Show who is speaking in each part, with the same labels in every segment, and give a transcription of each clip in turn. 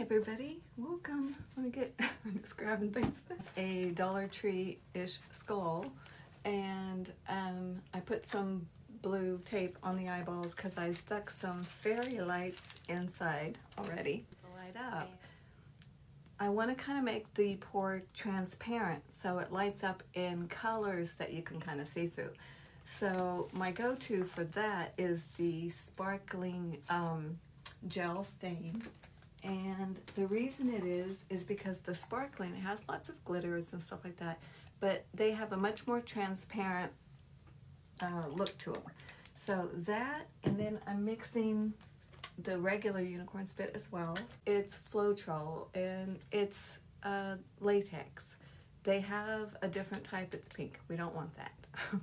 Speaker 1: everybody, welcome. Let me get, I'm just grabbing things. A Dollar Tree-ish skull, and I put some blue tape on the eyeballs because I stuck some fairy lights inside already to light up. I want to kind of make the pour transparent so it lights up in colors that you can kind of see through. So my go-to for that is the sparkling gel stain. And the reason it is because the sparkling has lots of glitters and stuff like that, but they have a much more transparent look to them. So that, and then I'm mixing the regular unicorn spit as well. It's Floetrol, and it's latex. They have a different type, it's pink. We don't want that.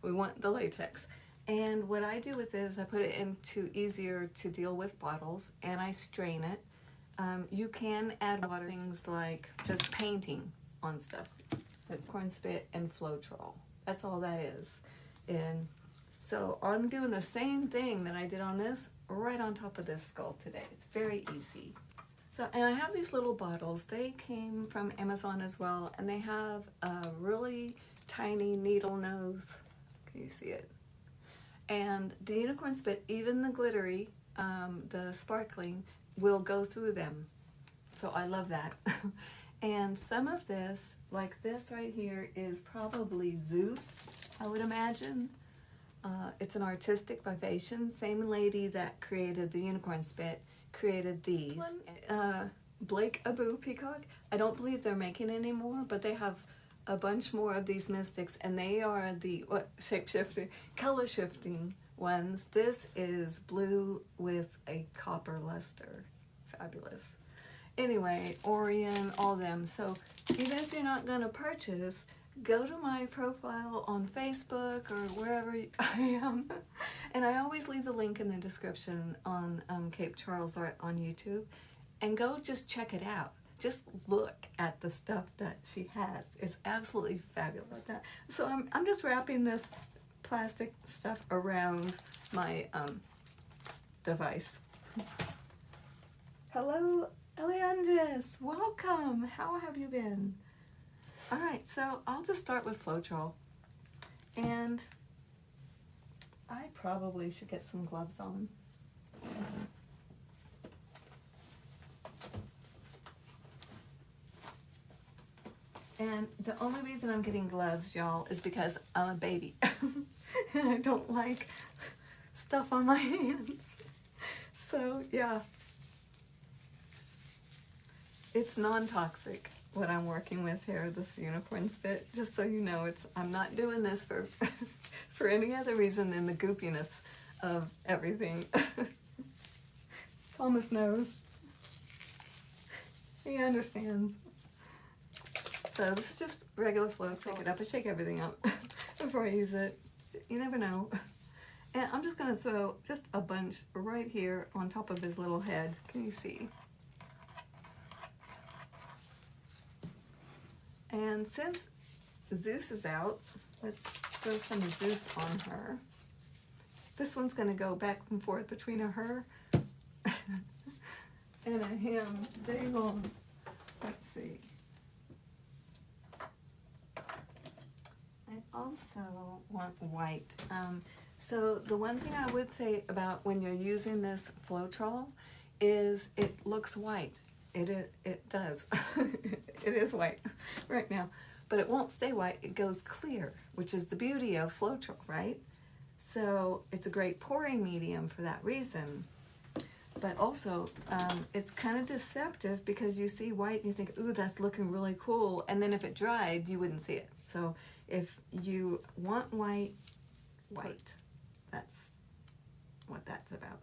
Speaker 1: We want the latex. And what I do with it is I put it into easier to deal with bottles, and I strain it. You can add water, things like just painting on stuff. It's corn spit and Floetrol. That's all that is. And so I'm doing the same thing that I did on this right on top of this skull today. It's very easy. So, and I have these little bottles. They came from Amazon as well, and they have a really tiny needle nose. Can you see it? And the unicorn spit, even the glittery, the sparkling, will go through them. So I love that. And some of this, like this right here, is probably Zeus, I would imagine. It's an artistic vivation. Same lady that created the unicorn spit created these. Blake Abu Peacock. I don't believe they're making anymore, but they have a bunch more of these mystics, and they are the shape-shifting, color-shifting ones. This is blue with a copper luster. Fabulous. Anyway, Orion, all them. So even if you're not going to purchase, go to my profile on Facebook or wherever I am. And I always leave the link in the description on Cape Charles Art on YouTube. And go just check it out. Just look at the stuff that she has. It's absolutely fabulous. So I'm just wrapping this plastic stuff around my device. Hello, Eleandris. Welcome. How have you been? All right, so I'll just start with Floetrol. And I probably should get some gloves on. And the only reason I'm getting gloves, y'all, is because I'm a baby. And I don't like stuff on my hands. So, yeah. It's non-toxic, what I'm working with here, this unicorn spit. Just so you know, I'm not doing this for, for any other reason than the goopiness of everything. Thomas knows. He understands. So this is just regular Floetrol. Shake it up. I shake everything up before I use it. You never know. And I'm just going to throw just a bunch right here on top of his little head. Can you see? And since Zeus is out, let's throw some Zeus on her. This one's going to go back and forth between a her and a him day long. Let's see. I also want white. So the one thing I would say about when you're using this Floetrol is it looks white. It does. It is white right now, but it won't stay white. It goes clear, which is the beauty of Floetrol, right? So it's a great pouring medium for that reason. But also, it's kind of deceptive because you see white and you think, ooh, that's looking really cool. And then if it dried, you wouldn't see it. So if you want white, that's what that's about.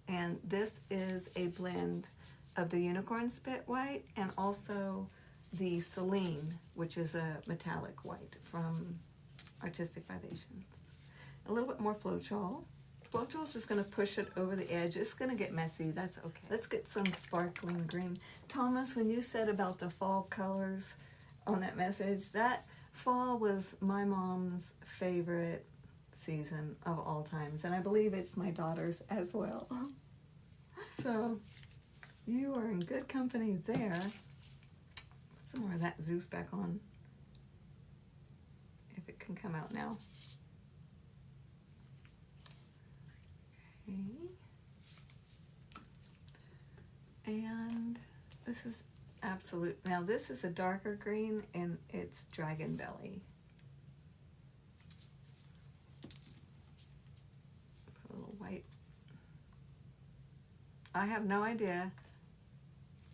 Speaker 1: And this is a blend of the unicorn spit white and also the Celine, which is a metallic white from Artistic Vivations. A little bit more Floetrol. Floetrol's just going to push it over the edge. It's going to get messy. That's okay. Let's get some sparkling green. Thomas, when you said about the fall colors on that message, that fall was my mom's favorite season of all times, and I believe it's my daughter's as well. So You are in good company there. Put some more of that Zeus back on, if it can come out now. Okay. And this is absolute. Now this is a darker green and it's Dragon Belly. Put a little white. I have no idea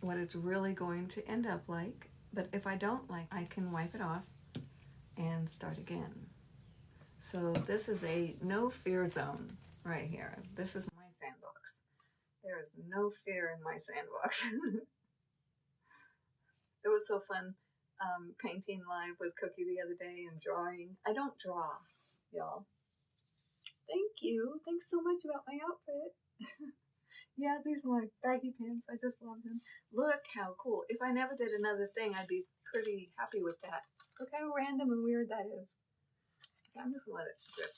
Speaker 1: what it's really going to end up like, but if I don't like, I can wipe it off and start again. So this is a no fear zone right here. This is my sandbox. There is no fear in my sandbox. It was so fun painting live with Cookie the other day and drawing. I don't draw, y'all. Thank you. Thanks so much about my outfit. Yeah, these are my baggy pants. I just love them. Look how cool. If I never did another thing, I'd be pretty happy with that. Look how random and weird that is. Okay, I'm just going to let it drip.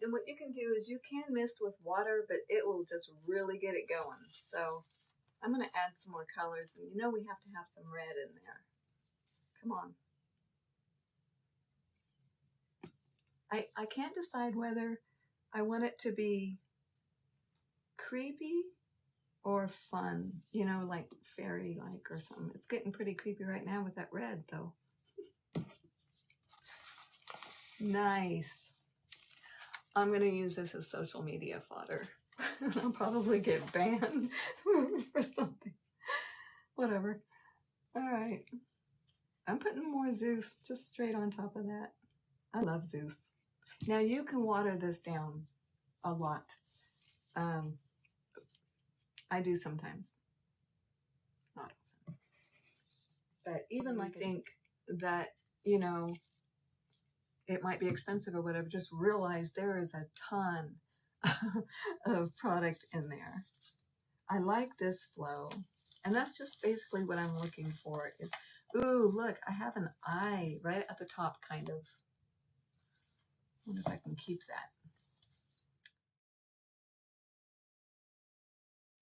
Speaker 1: And what you can do is you can mist with water, but it will just really get it going. So I'm going to add some more colors. And you know we have to have some red in there. Come on. I can't decide whether I want it to be creepy or fun, you know, like fairy-like or something. It's getting pretty creepy right now with that red, though. Nice. I'm going to use this as social media fodder. I'll probably get banned for something. Whatever. All right. I'm putting more Zeus just straight on top of that. I love Zeus. Now you can water this down a lot. I do sometimes. Not often. But even like I think that, you know, it might be expensive or whatever, just realize there is a ton of product in there. I like this flow. And that's just basically what I'm looking for is, ooh, look, I have an eye right at the top, kind of. I wonder if I can keep that.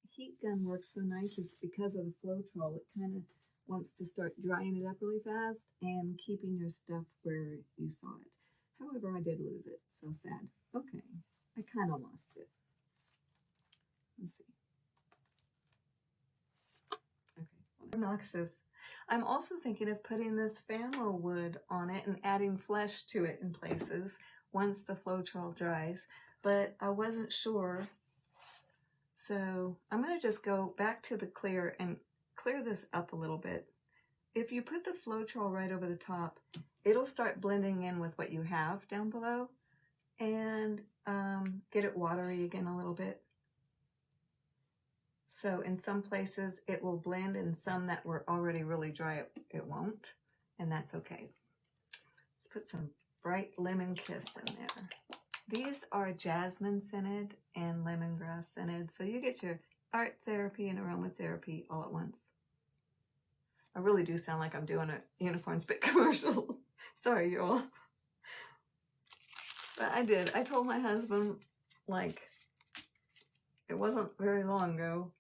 Speaker 1: Heat gun works so nice is because of the flow troll. It kind of wants to start drying it up really fast and keeping your stuff where you saw it. However, I did lose it. So sad. Okay. I kind of lost it. Let's see. Okay. Well, obnoxious. I'm also thinking of putting this family wood on it and adding flesh to it in places once the flow troll dries, but I wasn't sure. So I'm going to just go back to the clear and clear this up a little bit. If you put the flow troll right over the top, it'll start blending in with what you have down below and get it watery again a little bit. So in some places it will blend, and some that were already really dry, it won't, and that's okay. Let's put some bright lemon kiss in there. These are jasmine scented and lemongrass scented, so you get your art therapy and aromatherapy all at once. I really do sound like I'm doing a Unicorn Spit commercial. Sorry, y'all. But I did. I told my husband, like, it wasn't very long ago,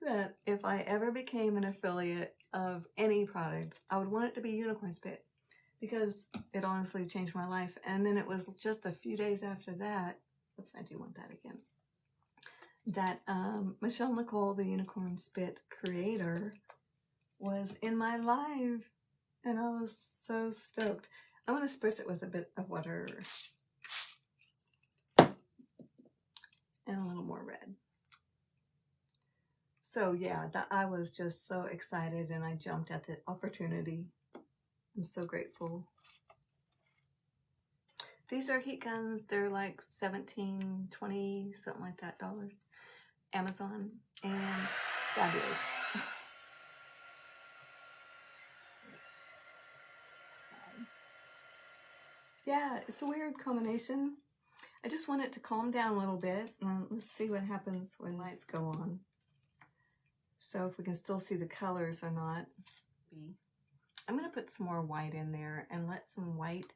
Speaker 1: that if I ever became an affiliate of any product, I would want it to be Unicorn Spit, because it honestly changed my life. And then it was just a few days after that, oops, I do want that again, that Michelle Nicole, the Unicorn Spit creator, was in my live, and I was so stoked. I'm going to spritz it with a bit of water and a little more red. So yeah, I was just so excited, and I jumped at the opportunity. I'm so grateful. These are heat guns. They're like $17, $20, something like that, dollars. Amazon, and fabulous. Yeah, it's a weird combination. I just want it to calm down a little bit. Let's see what happens when lights go on. So if we can still see the colors or not. I'm going to put some more white in there and let some white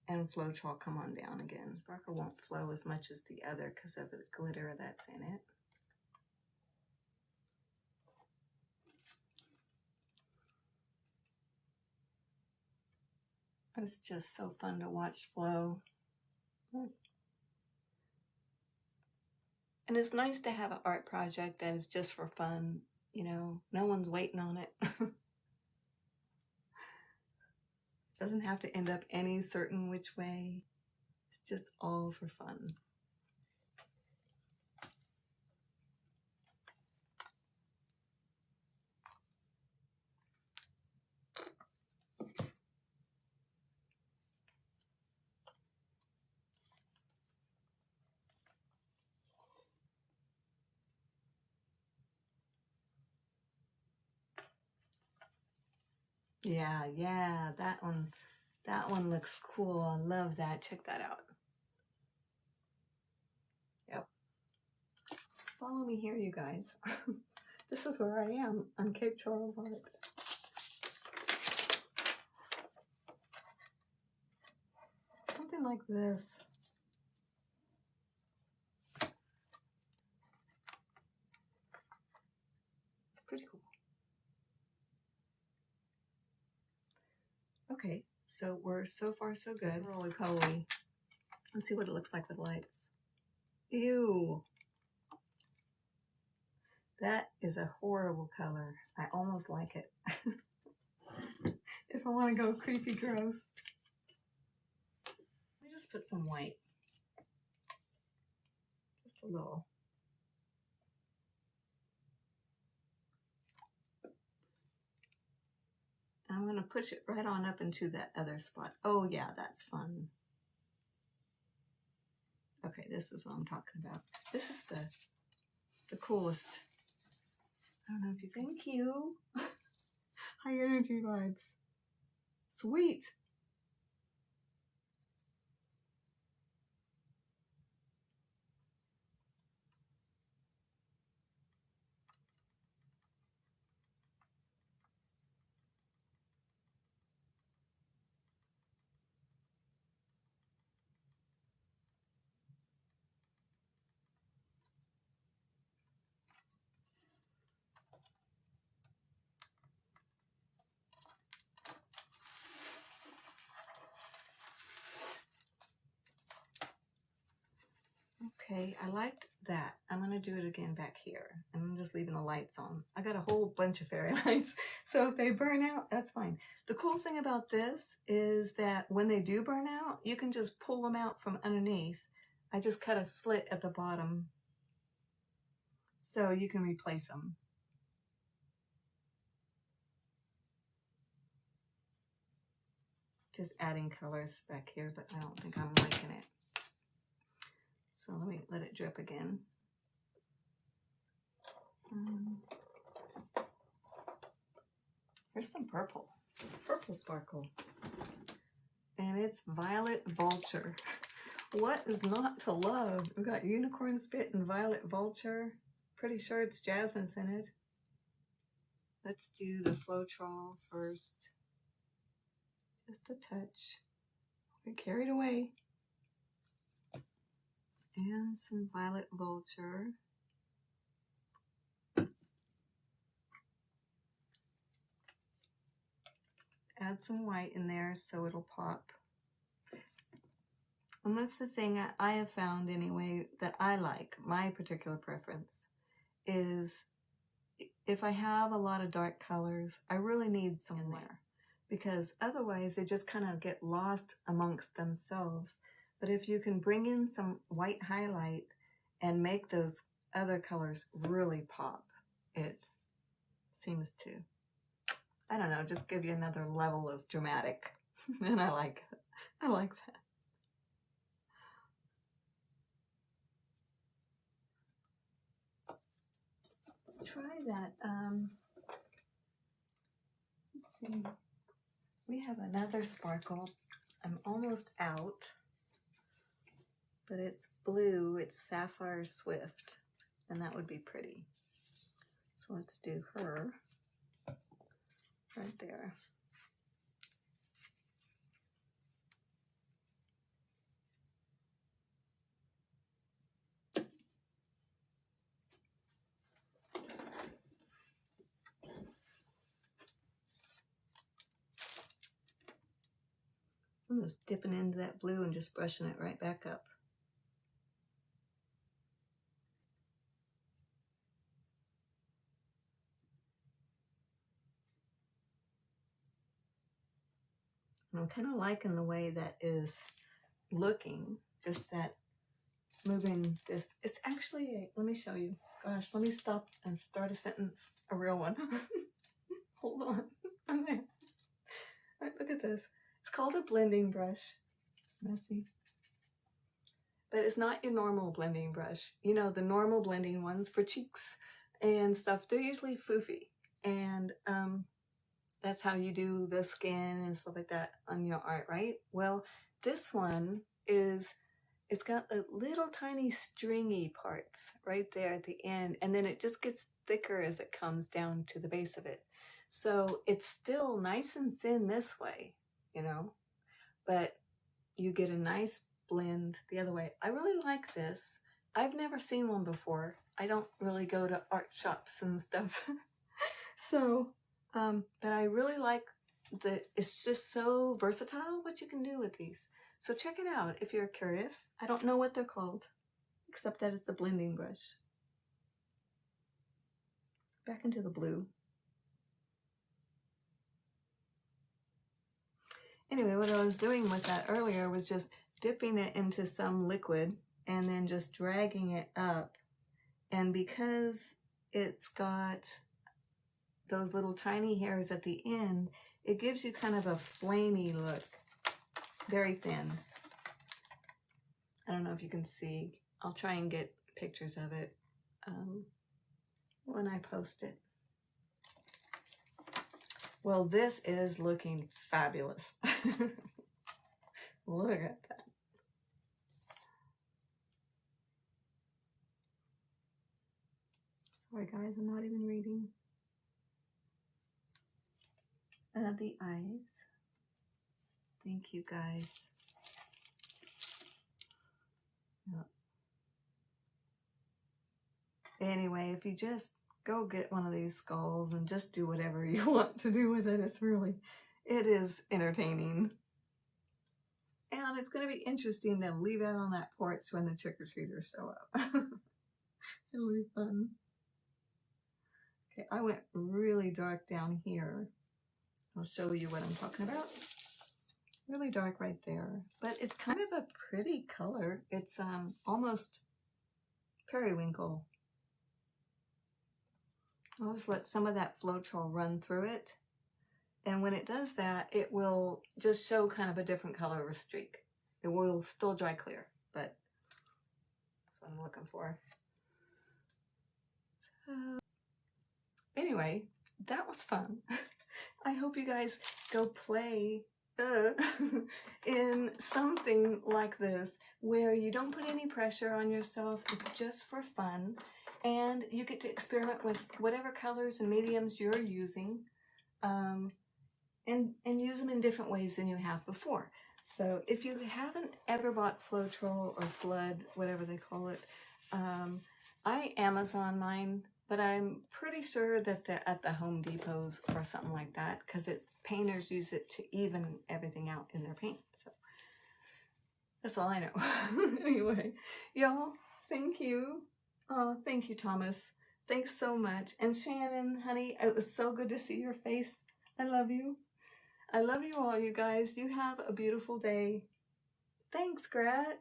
Speaker 1: and flow troll come on down again. Sparkle won't flow as much as the other because of the glitter that's in it. It's just so fun to watch flow. And it's nice to have an art project that is just for fun, you know, no one's waiting on it. Doesn't have to end up any certain which way. It's just all for fun. Yeah, that one looks cool. I love that. Check that out. Yep. Follow me here, you guys. This is where I am on Cape Charles Art. Something like this. It's pretty cool. Okay, so we're so far so good. Roly-poly. Let's see what it looks like with lights. Ew. That is a horrible color. I almost like it. If I want to go creepy gross. Let me just put some white. Just a little. And I'm going to push it right on up into that other spot. Oh yeah, that's fun. Okay, this is what I'm talking about. This is the coolest. I don't know if you thank you. High energy vibes. Sweet. Okay, I liked that. I'm going to do it again back here. I'm just leaving the lights on. I got a whole bunch of fairy lights, so if they burn out, that's fine. The cool thing about this is that when they do burn out, you can just pull them out from underneath. I just cut a slit at the bottom, so you can replace them. Just adding colors back here, but I don't think I'm liking it. So let me let it drip again. Here's some purple sparkle. And it's Violet Vulture. What is not to love? We've got Unicorn Spit and Violet Vulture. Pretty sure it's jasmine scented. Let's do the Floetrol first. Just a touch. We're carried away. And some Violet Vulture. Add some white in there so it'll pop. And that's the thing I have found anyway that I like, my particular preference, is if I have a lot of dark colors, I really need some in there because otherwise they just kind of get lost amongst themselves. But if you can bring in some white highlight and make those other colors really pop, it seems to, I don't know, just give you another level of dramatic. And I like that. Let's try that. Let's see. We have another sparkle. I'm almost out, but it's blue. It's Sapphire Swift, and that would be pretty. So let's do her right there. I'm just dipping into that blue and just brushing it right back up. And I'm kind of liking the way that is looking, just that moving this. It's actually, let me show you. Gosh, let me stop and start a sentence, a real one. Hold on. Okay. Right, look at this. It's called a blending brush. It's messy. But it's not your normal blending brush. You know, the normal blending ones for cheeks and stuff, they're usually foofy. And that's how you do the skin and stuff like that on your art, right? Well, this one is, it's got the little tiny stringy parts right there at the end, and then it just gets thicker as it comes down to the base of it. So it's still nice and thin this way, you know, but you get a nice blend the other way. I really like this. I've never seen one before. I don't really go to art shops and stuff. So, but I really like it's just so versatile what you can do with these. So check it out if you're curious. I don't know what they're called, except that it's a blending brush. Back into the blue. Anyway, what I was doing with that earlier was just dipping it into some liquid and then just dragging it up. And because it's got those little tiny hairs at the end, it gives you kind of a flamey look. Very thin. I don't know if you can see. I'll try and get pictures of it when I post it. Well, this is looking fabulous. Look at that. Sorry guys, I'm not even reading. The eyes. Thank you guys. Yep. Anyway, if you just go get one of these skulls and just do whatever you want to do with it, it is entertaining. And it's going to be interesting to leave out on that porch when the trick-or-treaters show up. It'll be fun. Okay, I went really dark down here. I'll show you what I'm talking about. Really dark right there, but it's kind of a pretty color. It's almost periwinkle. I'll just let some of that Floetrol run through it, and when it does that, it will just show kind of a different color of a streak. It will still dry clear, but that's what I'm looking for. Anyway, that was fun. I hope you guys go play in something like this where you don't put any pressure on yourself. It's just for fun, and you get to experiment with whatever colors and mediums you're using, and use them in different ways than you have before. So if you haven't ever bought Floetrol or Flood, whatever they call it, I Amazon mine, but I'm pretty sure that they're at the Home Depots or something like that, because it's painters use it to even everything out in their paint. So that's all I know. Anyway, y'all, thank you. Thank you, Thomas. Thanks so much. And Shannon, honey, it was so good to see your face. I love you. I love you all, you guys. You have a beautiful day. Thanks, Grat.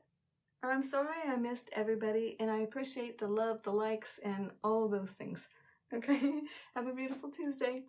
Speaker 1: I'm sorry I missed everybody, and I appreciate the love, the likes, and all those things. Okay? Have a beautiful Tuesday.